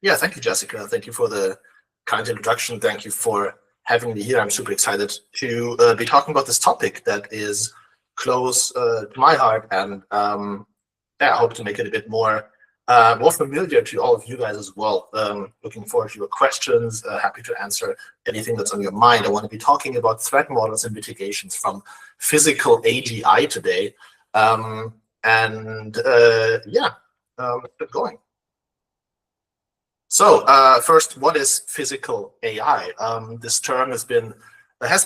Yeah, thank you, Jessica. Thank you for the kind introduction. Thank you for having me here. I'm super excited to be talking about this topic that is close to my heart, and yeah, I hope to make it a bit more familiar to all of you guys as well. Looking forward to your questions. Happy to answer anything that's on your mind. I want to be talking about threat models and mitigations from physical AGI today. Yeah, let's get going. So first, what is physical AI? This term has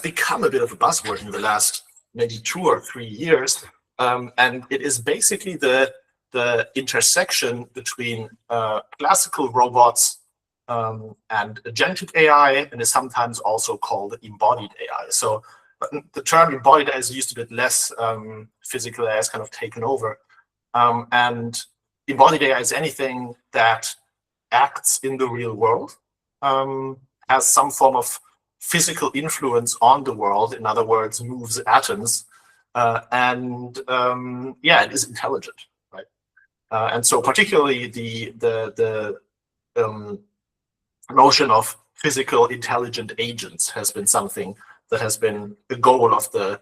become a bit of a buzzword in the last maybe 2 or 3 years, and it is basically the intersection between classical robots and agentic AI, and is sometimes also called embodied AI. So the term embodied AI is used a bit less. Physical AI has kind of taken over, and embodied AI is anything that acts in the real world, has some form of physical influence on the world, in other words, moves atoms, and yeah, it is intelligent, right? And so particularly the notion of physical intelligent agents has been something that has been the goal of the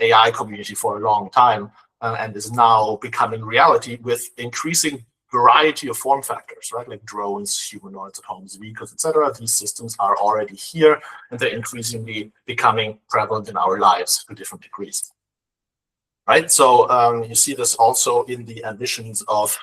AI community for a long time, and is now becoming reality with increasing variety of form factors, right? Like drones, humanoids, autonomous vehicles, etc. These systems are already here, and they're increasingly becoming prevalent in our lives to different degrees, right? So you see this also in the ambitions of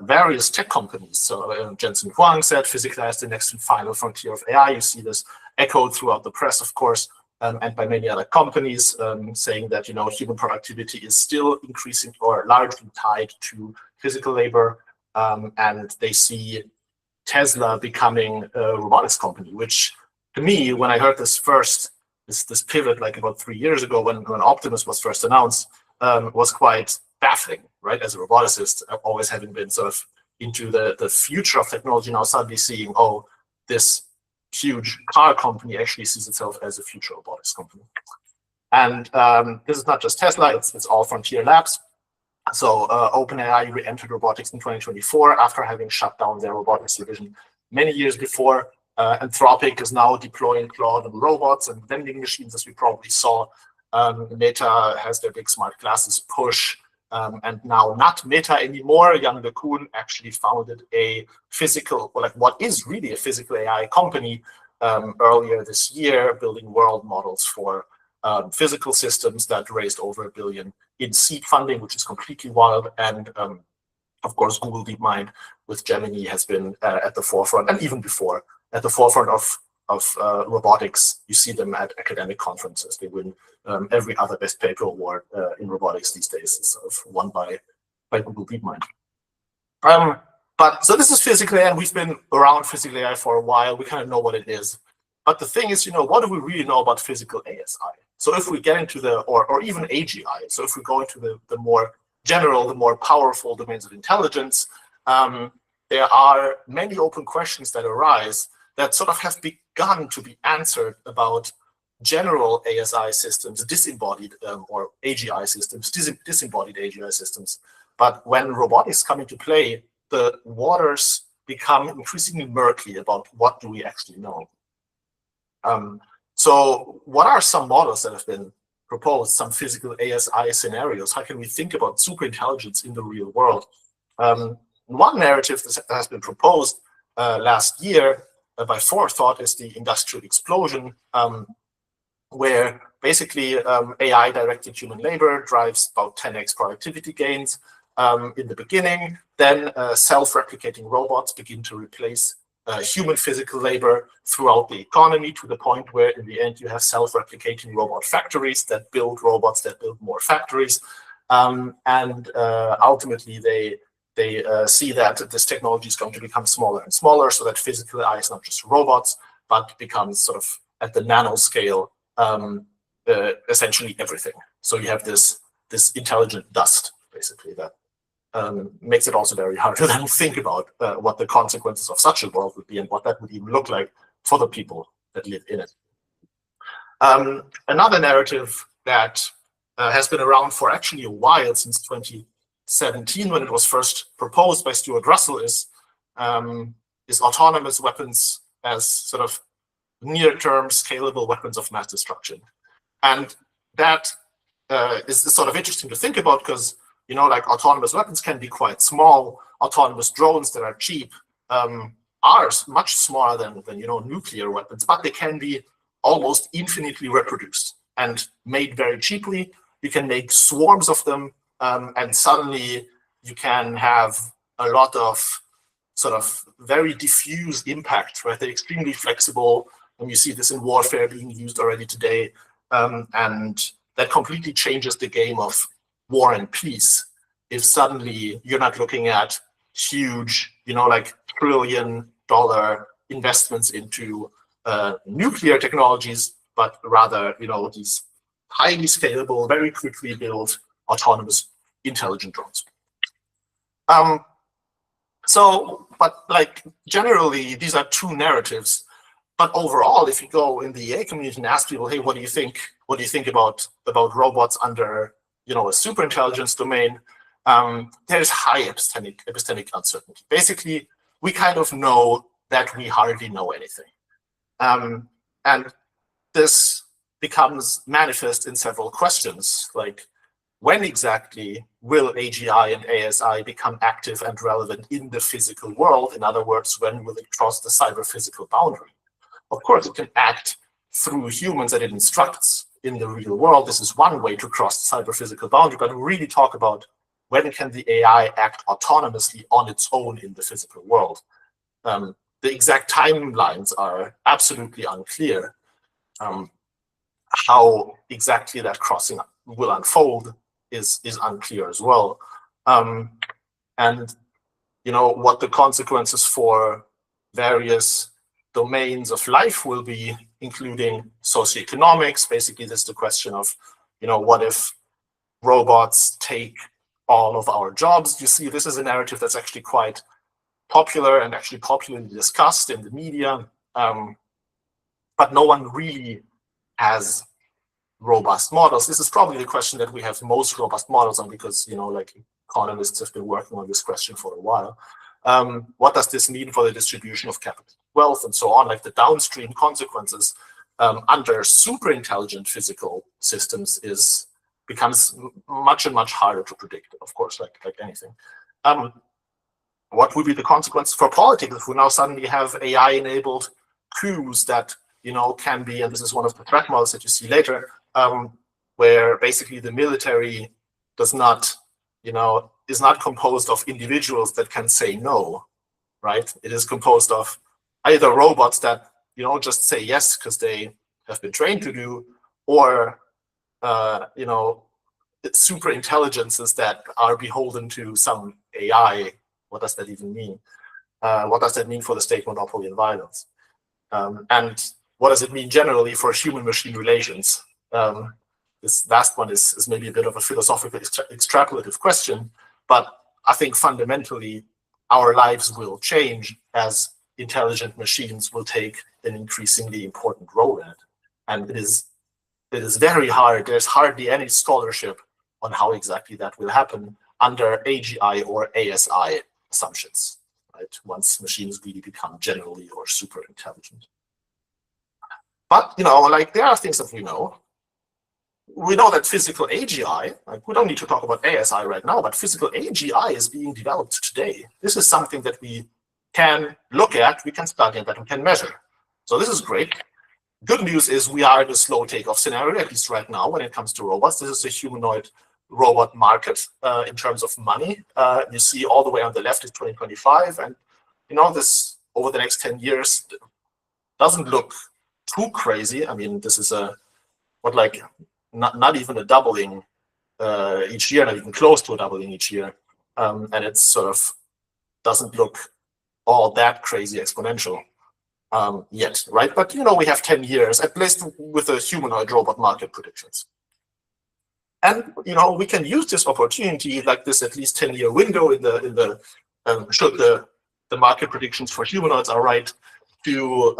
various tech companies. So Jensen Huang said physical AI is the next and final frontier of AI. You see this echoed throughout the press, of course, and by many other companies, saying that, you know, human productivity is still increasing or largely tied to physical labor, and they see Tesla becoming a robotics company, which to me, when I heard this pivot like about 3 years ago when Optimus was first announced, was quite baffling, right? As a roboticist, always having been sort of into the future of technology, now suddenly seeing, oh, this huge car company actually sees itself as a future robotics company. And this is not just Tesla, it's all frontier labs. So OpenAI re-entered robotics in 2024 after having shut down their robotics division many years before. Anthropic is now deploying Claude on robots and vending machines, as we probably saw. Meta has their big smart glasses push. And now not Meta anymore. Jan LeCun actually founded a physical, or like what is really a physical AI company earlier this year, building world models for physical systems that raised over $1 billion in seed funding, which is completely wild. And of course, Google DeepMind with Gemini has been at the forefront, and even before, at the forefront of robotics. You see them at academic conferences. They win every other best paper award in robotics these days. It's sort of won by Google DeepMind. But so this is physical AI, and we've been around physical AI for a while. We kind of know what it is. But the thing is, you know, what do we really know about physical ASI? So if we get into or even AGI, so if we go into the more general, the more powerful domains of intelligence, there are many open questions that arise that sort of have begun to be answered about general ASI systems, disembodied or AGI systems, disembodied AGI systems. But when robotics come into play, the waters become increasingly murky about what do we actually know. So what are some models that have been proposed, some physical ASI scenarios? How can we think about superintelligence in the real world? One narrative that has been proposed last year by Forethought is the industrial explosion, where basically AI-directed human labor drives about 10x productivity gains in the beginning. Then self-replicating robots begin to replace human physical labor throughout the economy, to the point where in the end you have self-replicating robot factories that build robots that build more factories. Ultimately they see that this technology is going to become smaller and smaller, so that physical AI is not just robots, but becomes sort of at the nanoscale, essentially everything. So you have this intelligent dust, basically, that makes it also very hard to then think about what the consequences of such a world would be and what that would even look like for the people that live in it. Another narrative that has been around for actually a while, since 2017, when it was first proposed by Stuart Russell, is autonomous weapons as sort of near-term scalable weapons of mass destruction. And that is sort of interesting to think about because, like autonomous weapons can be quite small. Autonomous drones that are cheap are much smaller than nuclear weapons, but they can be almost infinitely reproduced and made very cheaply. You can make swarms of them, and suddenly you can have a lot of sort of very diffuse impact, right? They're extremely flexible, and you see this in warfare being used already today, and that completely changes the game of war and peace. If suddenly you're not looking at huge, like trillion-dollar investments into nuclear technologies, but rather, these highly scalable, very quickly built, autonomous, intelligent drones. But like generally, these are two narratives. But overall, if you go in the EA community and ask people, hey, what do you think? What do you think about robots under, a super intelligence domain? There's high epistemic uncertainty. Basically, we kind of know that we hardly know anything. And this becomes manifest in several questions, like when exactly will AGI and ASI become active and relevant in the physical world? In other words, when will it cross the cyber-physical boundary? Of course, it can act through humans that it instructs in the real world. This is one way to cross the cyber-physical boundary, but we really talk about when can the AI act autonomously on its own in the physical world. The exact timelines are absolutely unclear. How exactly that crossing will unfold is unclear as well. And what the consequences for various domains of life will be, including socioeconomics. Basically, this is the question of, what if robots take all of our jobs? You see, this is a narrative that's actually quite popular and actually popularly discussed in the media, but no one really has robust models. This is probably the question that we have most robust models on because, like economists have been working on this question for a while. What does this mean for the distribution of capital, wealth, and so on? Like the downstream consequences under super intelligent physical systems becomes much and much harder to predict, of course, like anything. What would be the consequence for politics if we now suddenly have AI-enabled coups that can be, and this is one of the threat models that you see later, where basically the military is not composed of individuals that can say no, right? It is composed of either robots that just say yes because they have been trained to do, or it's super intelligences that are beholden to some AI. What does that even mean? What does that mean for the state monopoly and violence? And what does it mean generally for human-machine relations? This last one is maybe a bit of a philosophical extrapolative question, but I think fundamentally our lives will change as intelligent machines will take an increasingly important role in it. And it is very hard. There's hardly any scholarship on how exactly that will happen under AGI or ASI assumptions, right? Once machines really become generally or super intelligent. But, there are things that we know. We know that physical AGI, we don't need to talk about ASI right now, but physical AGI is being developed today. This is something that we can look at, we can study, and that we can measure. So this is great. Good news is we are in a slow takeoff scenario, at least right now, when it comes to robots. This is a humanoid robot market in terms of money. You see all the way on the left is 2025, and this over the next 10 years doesn't look too crazy. I mean, this is not even a doubling each year, not even close to a doubling each year, and it sort of doesn't look all that crazy exponential yet, right? But we have 10 years at least with the humanoid robot market predictions. And we can use this opportunity, like this at least 10-year window in the should the market predictions for humanoids are right, to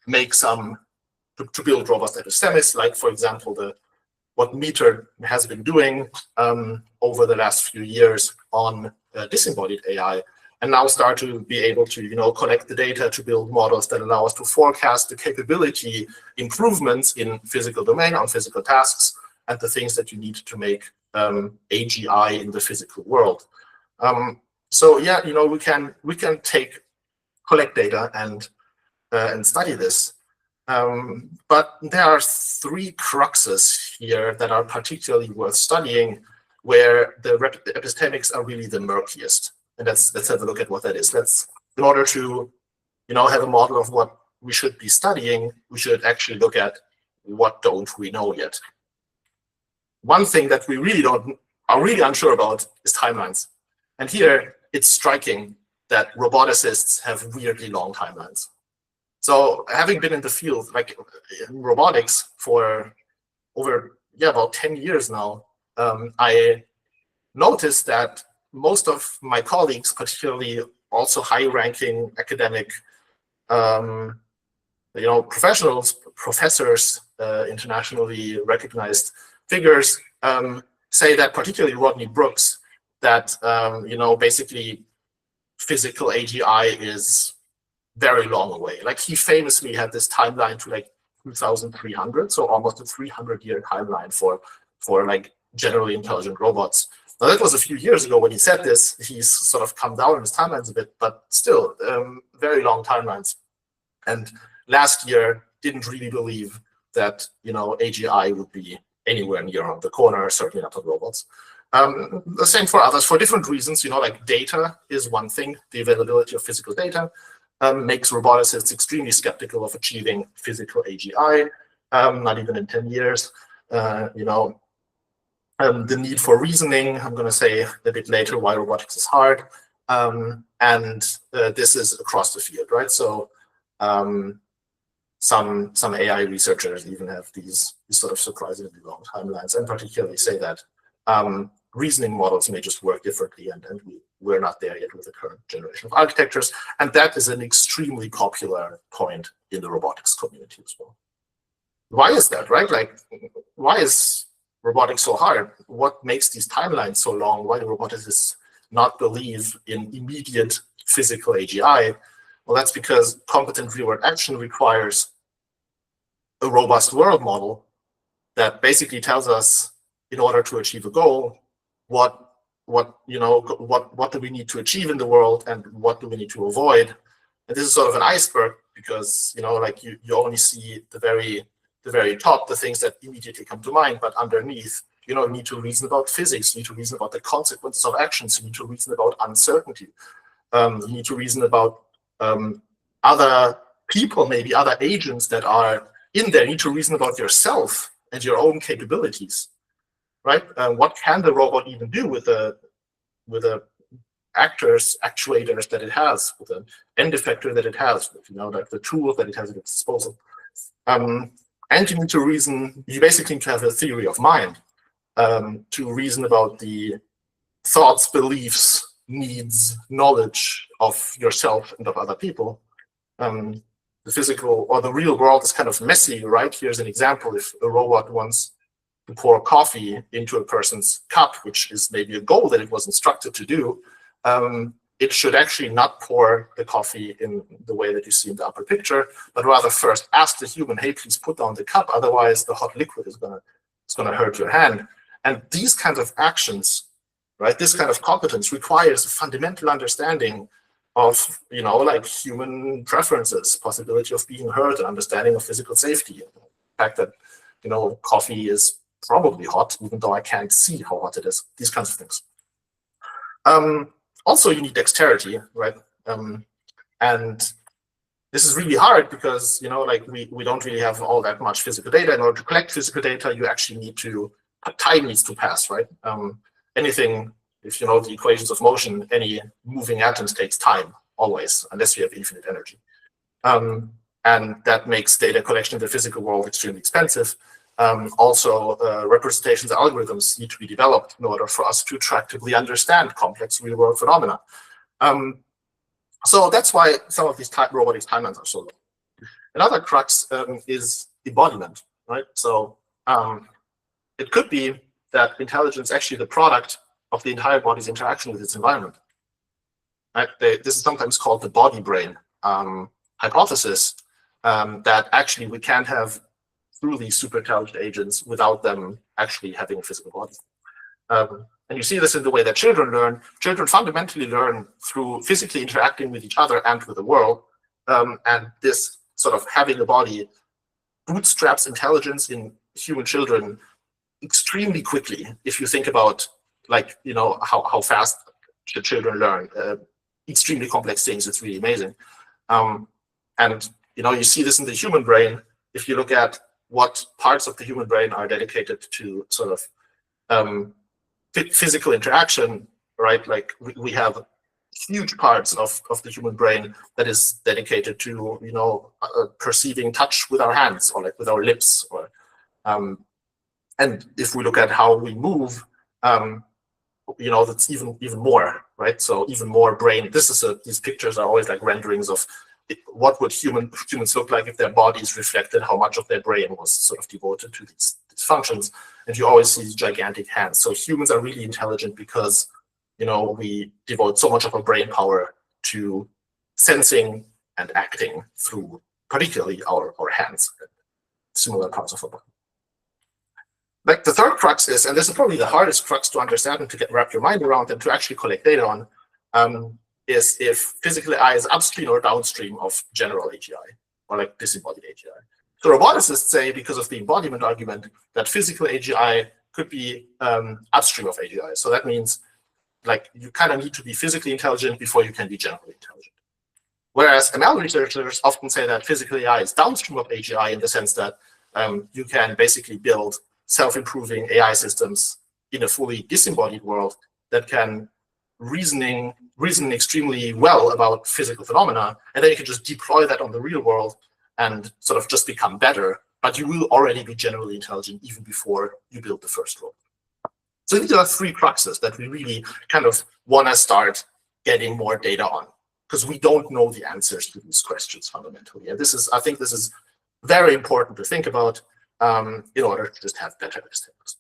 make to build robust epistemics, like for example what Meter has been doing over the last few years on disembodied AI. and now start to be able to collect the data to build models that allow us to forecast the capability improvements in physical domain on physical tasks and the things that you need to make AGI in the physical world. So yeah, we can collect data and study this. But there are three cruxes here that are particularly worth studying, where the epistemics are really the murkiest. And let's have a look at what that is. In order to have a model of what we should be studying, we should actually look at what don't we know yet. One thing that we are really unsure about is timelines. And here it's striking that roboticists have weirdly long timelines. So having been in the field, like in robotics for over about 10 years now, I noticed that most of my colleagues, particularly also high-ranking academic professionals, professors, internationally recognized figures, say that, particularly Rodney Brooks, that basically physical AGI is very long away. Like, he famously had this timeline to like 2300, so almost a 300-year timeline for like generally intelligent robots. Now, that was a few years ago when he said this. He's sort of come down in his timelines a bit, but still very long timelines. And last year didn't really believe that AGI would be anywhere near around the corner, certainly not on robots. The same for others, for different reasons. Like data is one thing. The availability of physical data makes roboticists extremely skeptical of achieving physical AGI, not even in 10 years. The need for reasoning, I'm going to say a bit later why robotics is hard. And this is across the field, right? So some AI researchers even have these sort of surprisingly long timelines, and particularly say that reasoning models may just work differently, and we're not there yet with the current generation of architectures. And that is an extremely popular point in the robotics community as well. Why is that, right? Like, why is robotics so hard? What makes these timelines so long? Why do roboticists not believe in immediate physical AGI? Well, that's because competent real-world action requires a robust world model that basically tells us, in order to achieve a goal, what do we need to achieve in the world, and what do we need to avoid. And this is sort of an iceberg, because like you only see the very top, the things that immediately come to mind, but underneath, you need to reason about physics, you need to reason about the consequences of actions, you need to reason about uncertainty, you need to reason about other people, maybe other agents that are in there. You need to reason about yourself and your own capabilities, right? What can the robot even do with the actuators that it has, with the end effector that it has, with like the tools that it has at its disposal. And you need to reason. You basically need to have a theory of mind to reason about the thoughts, beliefs, needs, knowledge of yourself and of other people. The physical or the real world is kind of messy, right? Here's an example. If a robot wants to pour coffee into a person's cup, which is maybe a goal that it was instructed to do, it should actually not pour the coffee in the way that you see in the upper picture, but rather first ask the human, hey, please put down the cup, otherwise the hot liquid is gonna hurt your hand. And these kinds of actions, right, this kind of competence requires a fundamental understanding of, like human preferences, possibility of being hurt, and understanding of physical safety. The fact that, coffee is probably hot, even though I can't see how hot it is, these kinds of things. Also, you need dexterity, right? And this is really hard because, like we don't really have all that much physical data. In order to collect physical data, you actually need to, time needs to pass, right? Anything, if you know the equations of motion, any moving atoms takes time, always, unless you have infinite energy. And that makes data collection in the physical world extremely expensive. Also, representations and algorithms need to be developed in order for us to tractably understand complex real-world phenomena. So that's why some of these robotics timelines are so low. Another crux is embodiment, right? So it could be that intelligence is actually the product of the entire body's interaction with its environment. Right? This is sometimes called the body-brain hypothesis, that actually we can't have truly super intelligent agents without them actually having a physical body. And you see this in the way that children learn. Children fundamentally learn through physically interacting with each other and with the world. And this sort of having a body bootstraps intelligence in human children extremely quickly. If you think about, like, you know, how fast children learn extremely complex things, it's really amazing. And you know, you see this in the human brain. If you look at what parts of the human brain are dedicated to sort of physical interaction, right? Like we have huge parts of the human brain that is dedicated to, you know, perceiving touch with our hands or like with our lips, or and if we look at how we move, you know, that's even more, right? So even more brain. This is these pictures are always like renderings of what would humans look like if their bodies reflected how much of their brain was sort of devoted to these functions. And you always see these gigantic hands. So humans are really intelligent because, you know, we devote so much of our brain power to sensing and acting through particularly our hands, similar parts of our body. Like the third crux is, and this is probably the hardest crux to understand and to wrap your mind around and to actually collect data on, is if physical AI is upstream or downstream of general AGI, or like disembodied AGI. So roboticists say, because of the embodiment argument, that physical AGI could be upstream of AGI. So that means, like, you kind of need to be physically intelligent before you can be generally intelligent. Whereas ML researchers often say that physical AI is downstream of AGI in the sense that you can basically build self-improving AI systems in a fully disembodied world that can reason extremely well about physical phenomena, and then you can just deploy that on the real world and sort of just become better, but you will already be generally intelligent even before you build the first robot. So these are three cruxes that we really kind of want to start getting more data on, because we don't know the answers to these questions fundamentally. And this is, I think this is very important to think about in order to just have better epistemics.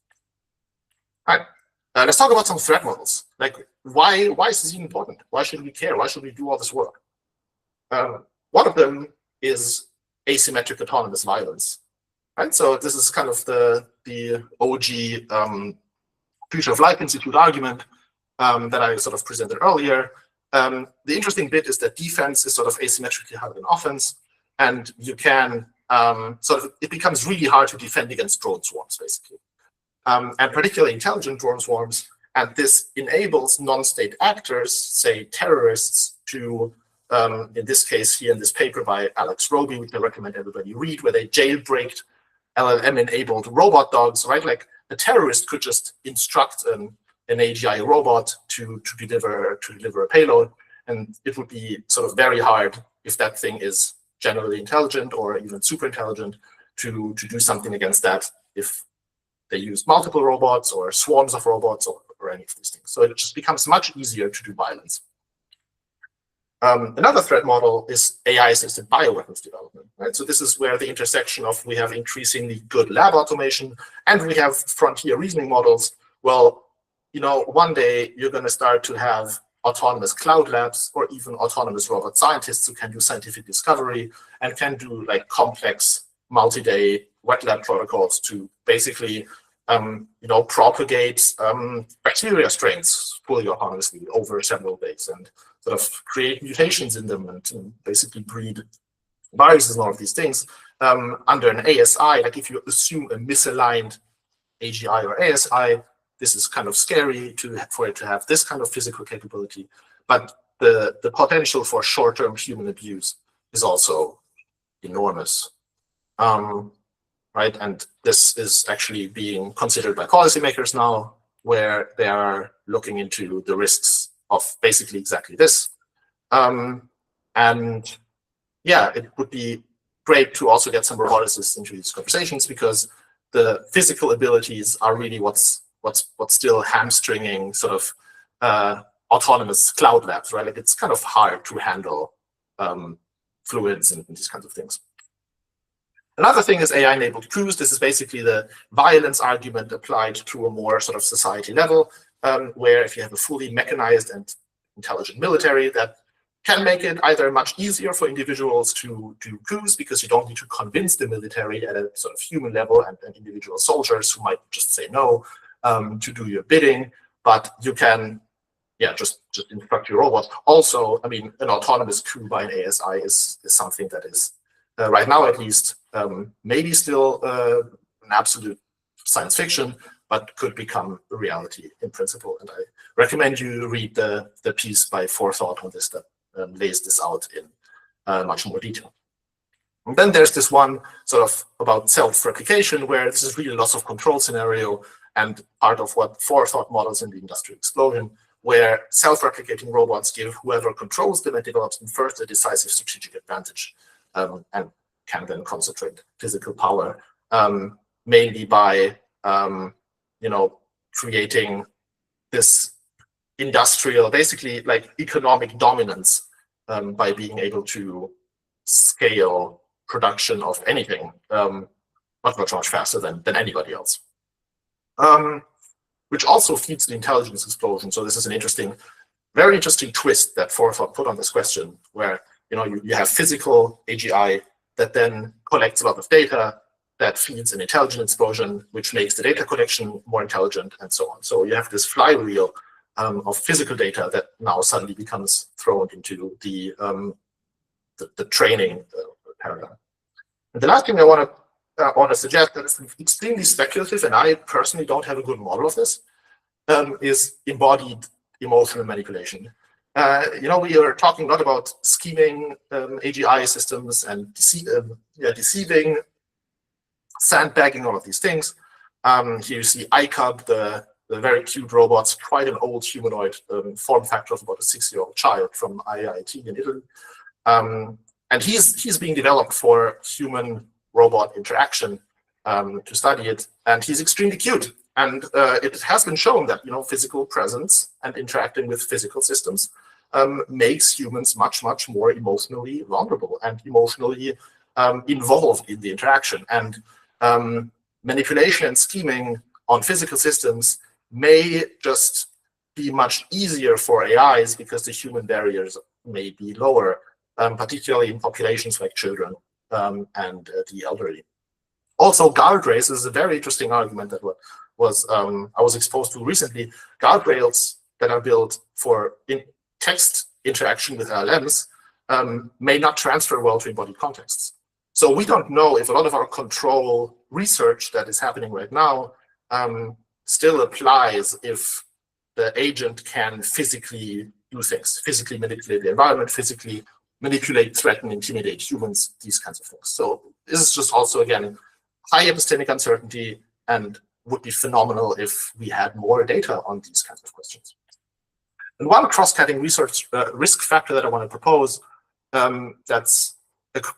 All right. Let's talk about some threat models. Like, why is this even important? Why should we care? Why should we do all this work? One of them is asymmetric autonomous violence. Right? So this is kind of the OG Future of Life Institute argument that I sort of presented earlier. The interesting bit is that defense is sort of asymmetrically higher than offense, and you can sort of, it becomes really hard to defend against drone swarms, basically. And particularly intelligent drone swarms. And this enables non-state actors, say terrorists, to, in this case here in this paper by Alex Roby, which I recommend everybody read, where they jailbreaked LLM-enabled robot dogs, right? Like a terrorist could just instruct an AGI robot to deliver a payload, and it would be sort of very hard if that thing is generally intelligent or even super intelligent to do something against that if they use multiple robots or swarms of robots or any of these things. So it just becomes much easier to do violence. Another threat model is AI-assisted bioweapons development. Right? So this is where the intersection of we have increasingly good lab automation and we have frontier reasoning models. Well, you know, one day you're going to start to have autonomous cloud labs or even autonomous robot scientists who can do scientific discovery and can do like complex multi-day wet lab protocols to basically, you know, propagate bacteria strains fully autonomously over several days and sort of create mutations in them and basically breed viruses and all of these things under an ASI. Like if you assume a misaligned AGI or ASI, this is kind of scary for it to have this kind of physical capability. But the potential for short-term human abuse is also enormous. Right? And this is actually being considered by policymakers now, where they are looking into the risks of basically exactly this. And yeah, it would be great to also get some roboticists into these conversations, because the physical abilities are really what's still hamstringing sort of autonomous cloud labs, right? Like it's kind of hard to handle fluids and these kinds of things. Another thing is AI-enabled coups. This is basically the violence argument applied to a more sort of society level, where if you have a fully mechanized and intelligent military that can make it either much easier for individuals to do coups because you don't need to convince the military at a sort of human level and individual soldiers who might just say no to do your bidding, but you can, yeah, just instruct your robot. Also, I mean, an autonomous coup by an ASI is something that is right now at least maybe still an absolute science fiction, but could become a reality in principle. And I recommend you read the piece by Forethought on this that lays this out in much more detail. And then there's this one sort of about self-replication, where this is really loss of control scenario and part of what Forethought models in the industrial explosion, where self-replicating robots give whoever controls them and develops them first a decisive strategic advantage, and can then concentrate physical power, mainly by creating this industrial, basically like economic dominance, by being able to scale production of anything much faster than anybody else. Which also feeds the intelligence explosion. So this is an interesting, very interesting twist that Forethought put on this question, where you have physical AGI that then collects a lot of data that feeds an intelligence explosion, which makes the data collection more intelligent, and so on. So you have this flywheel of physical data that now suddenly becomes thrown into the training paradigm. And the last thing I want to suggest that is extremely speculative, and I personally don't have a good model of this, is embodied emotional manipulation. We are talking a lot about scheming AGI systems and deceiving, sandbagging, all of these things. Here you see iCub, the very cute robots, quite an old humanoid form factor of about a 6-year-old child from IIT in Italy. And he's being developed for human-robot interaction to study it, and he's extremely cute. And it has been shown that physical presence and interacting with physical systems makes humans much more emotionally vulnerable and emotionally involved in the interaction. And manipulation and scheming on physical systems may just be much easier for AIs because the human barriers may be lower, particularly in populations like children and the elderly. Also, guardrails is a very interesting argument that I was exposed to recently. Guardrails that are built for text interaction with LLMs may not transfer well to embodied contexts. So we don't know if a lot of our control research that is happening right now still applies if the agent can physically do things, physically manipulate the environment, physically manipulate, threaten, intimidate humans, these kinds of things. So this is just also, again, high epistemic uncertainty, and would be phenomenal if we had more data on these kinds of questions. And one cross-cutting research risk factor that I want to propose that's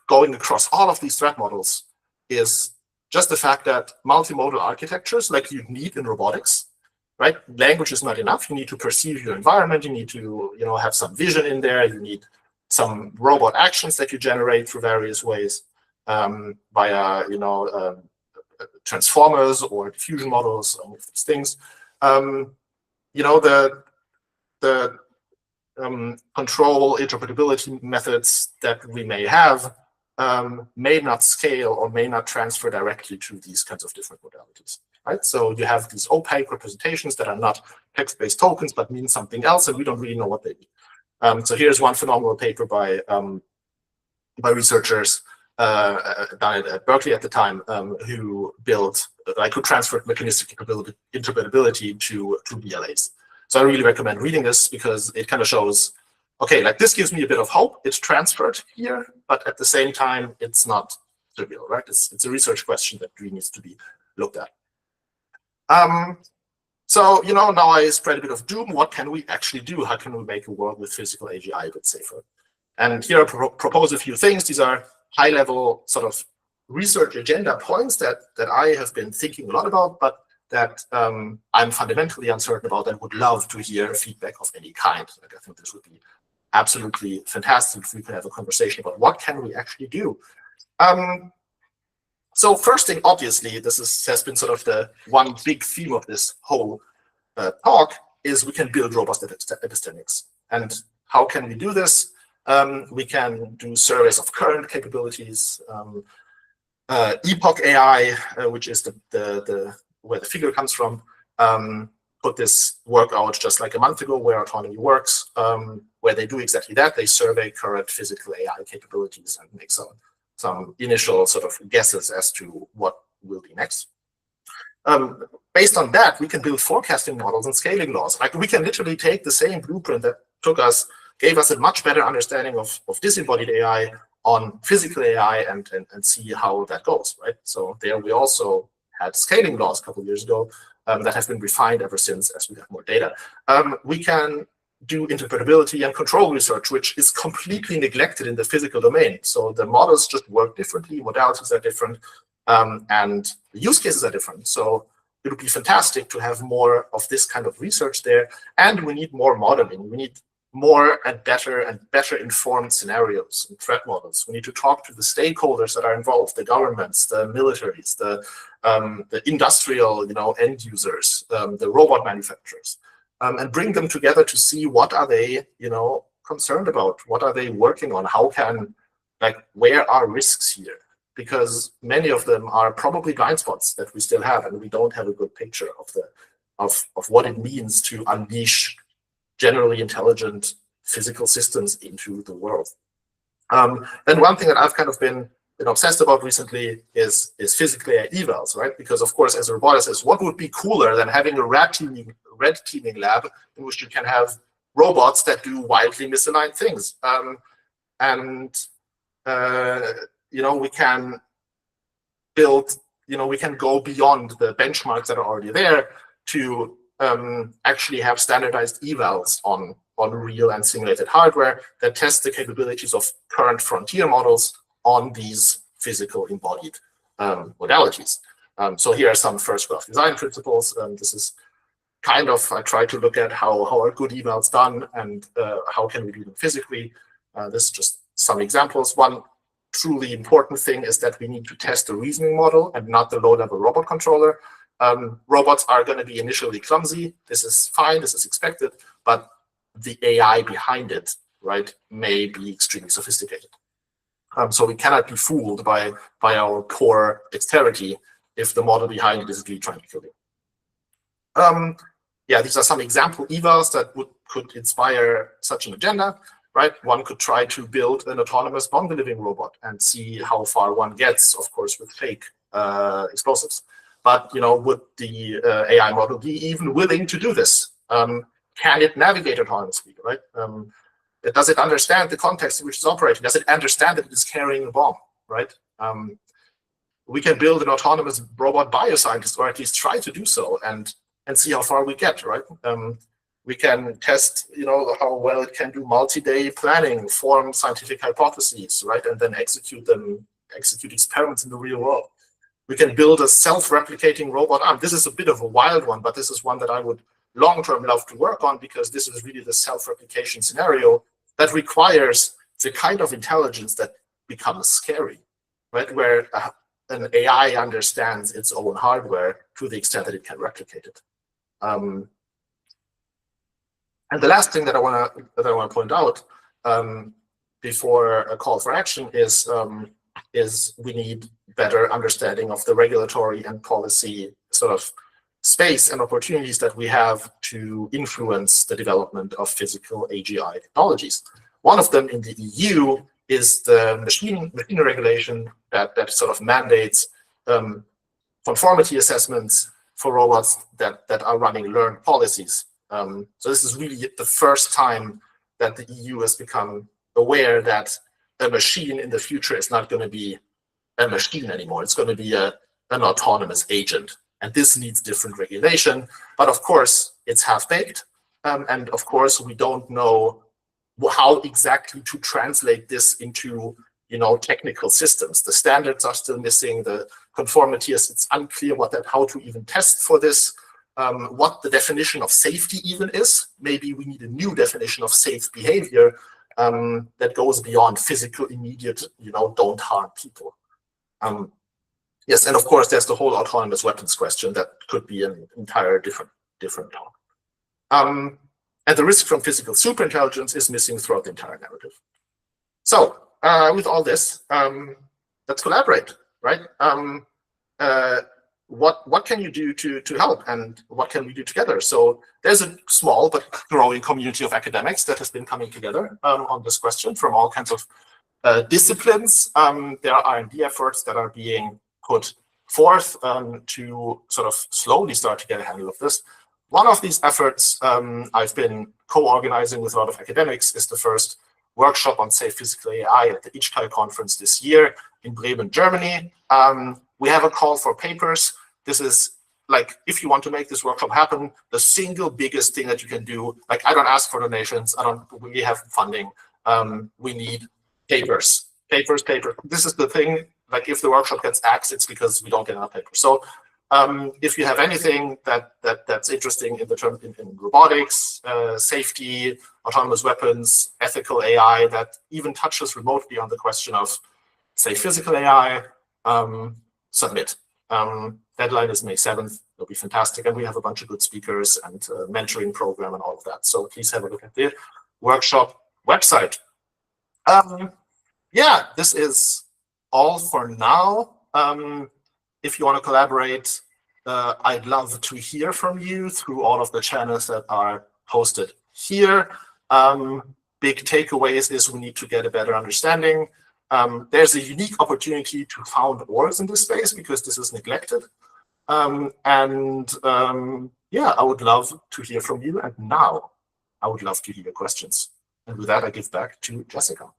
going across all of these threat models is just the fact that multimodal architectures, like you need in robotics, right? Language is not enough. You need to perceive your environment. You need to, have some vision in there. You need some robot actions that you generate through various ways via, transformers or diffusion models, and these things. The control interpretability methods that we may have may not scale or may not transfer directly to these kinds of different modalities, right? So you have these opaque representations that are not text-based tokens, but mean something else, and we don't really know what they mean. So here's one phenomenal paper by researchers done at Berkeley at the time, who built, could transfer mechanistic interpretability to BLAs. So I really recommend reading this because it kind of shows, okay, like this gives me a bit of hope. It's transferred here, but at the same time, it's not trivial, right? It's a research question that really needs to be looked at. So, now I spread a bit of doom. What can we actually do? How can we make a world with physical AGI a bit safer? And here I propose a few things. These are high-level sort of research agenda points that I have been thinking a lot about, but that I'm fundamentally uncertain about and would love to hear feedback of any kind. Like, I think this would be absolutely fantastic if we could have a conversation about what can we actually do. So first thing, obviously, has been sort of the one big theme of this whole talk, is we can build robust epistemics. And how can we do this? We can do surveys of current capabilities. Epoch AI, which is where the figure comes from, put this work out just like a month ago, where autonomy works, where they do exactly that. They survey current physical AI capabilities and make some initial sort of guesses as to what will be next. Based on that, we can build forecasting models and scaling laws. Like, we can literally take the same blueprint that gave us a much better understanding of disembodied AI on physical AI and see how that goes, right? So there we also had scaling laws a couple of years ago that have been refined ever since as we got more data. We can do interpretability and control research, which is completely neglected in the physical domain. So the models just work differently, modalities are different, and the use cases are different. So it would be fantastic to have more of this kind of research there. And we need more modeling. We need more and better informed scenarios and threat models. We need to talk to the stakeholders that are involved, the governments, the militaries, the industrial, end users, the robot manufacturers, and bring them together to see what are they, concerned about, what are they working on, where are risks here? Because many of them are probably blind spots that we still have, and we don't have a good picture of what it means to unleash generally intelligent physical systems into the world. And one thing that I've kind of been obsessed about recently is physical AI evals, right? Because of course, as a roboticist, what would be cooler than having a red teaming lab in which you can have robots that do wildly misaligned things? We can build, we can go beyond the benchmarks that are already there to actually have standardized evals on real and simulated hardware that test the capabilities of current frontier models on these physical embodied modalities. So here are some first graph design principles. This is kind of, I try to look at how are good evals done and how can we do them physically. This is just some examples. One truly important thing is that we need to test the reasoning model and not the low-level robot controller. Robots are going to be initially clumsy. This is fine, this is expected, but the AI behind it, right, may be extremely sophisticated. So we cannot be fooled by our poor dexterity if the model behind it is really trying to kill you. Yeah, these are some example evals that could inspire such an agenda, right? One could try to build an autonomous bomb-delivering robot and see how far one gets, of course, with fake explosives. But would the AI model be even willing to do this? Can it navigate autonomously, right? Does it understand the context in which it's operating? Does it understand that it is carrying a bomb, right? We can build an autonomous robot bioscientist, or at least try to do so, and see how far we get, right? We can test, how well it can do multi-day planning, form scientific hypotheses, right, and then execute experiments in the real world. We can build a self-replicating robot arm. This is a bit of a wild one, but this is one that I would long-term love to work on, because this is really the self-replication scenario that requires the kind of intelligence that becomes scary, right? Where an AI understands its own hardware to the extent that it can replicate it. And the last thing that I want to point out before a call for action is we need better understanding of the regulatory and policy sort of space and opportunities that we have to influence the development of physical AGI technologies. One of them in the EU is the machine regulation that sort of mandates conformity assessments for robots that are running learned policies. So this is really the first time that the EU has become aware that a machine in the future is not going to be a machine anymore. It's going to be an autonomous agent. And this needs different regulation. But of course, it's half-baked. And of course, we don't know how exactly to translate this into technical systems. The standards are still missing. The conformity it's unclear how to even test for this. What the definition of safety even is. Maybe we need a new definition of safe behavior that goes beyond physical, immediate, don't harm people. Yes, and of course, there's the whole autonomous weapons question that could be an entire different talk. And the risk from physical superintelligence is missing throughout the entire narrative. So with all this, let's collaborate, right? What can you do to help, and what can we do together? So there's a small but growing community of academics that has been coming together on this question from all kinds of disciplines. There are R&D efforts that are being put forth to sort of slowly start to get a handle of this. One of these efforts I've been co-organizing with a lot of academics is the first workshop on safe physical AI at the AGI conference this year in Bremen, Germany. We have a call for papers. This is like, if you want to make this workshop happen, the single biggest thing that you can do, like, I don't ask for donations, we have funding. We need papers. This is the thing, like, if the workshop gets axed, it's because we don't get enough papers. So if you have anything that's interesting in the term in robotics, safety, autonomous weapons, ethical AI, that even touches remotely on the question of, say, physical AI, submit. Deadline is May 7th. It'll be fantastic. And we have a bunch of good speakers and mentoring program and all of that. So please have a look at the workshop website. Yeah, this is all for now. If you want to collaborate, I'd love to hear from you through all of the channels that are posted here. Big takeaways is we need to get a better understanding. There's a unique opportunity to found orgs in this space because this is neglected. Yeah, I would love to hear from you. And now I would love to hear your questions. And with that, I give back to Jessica.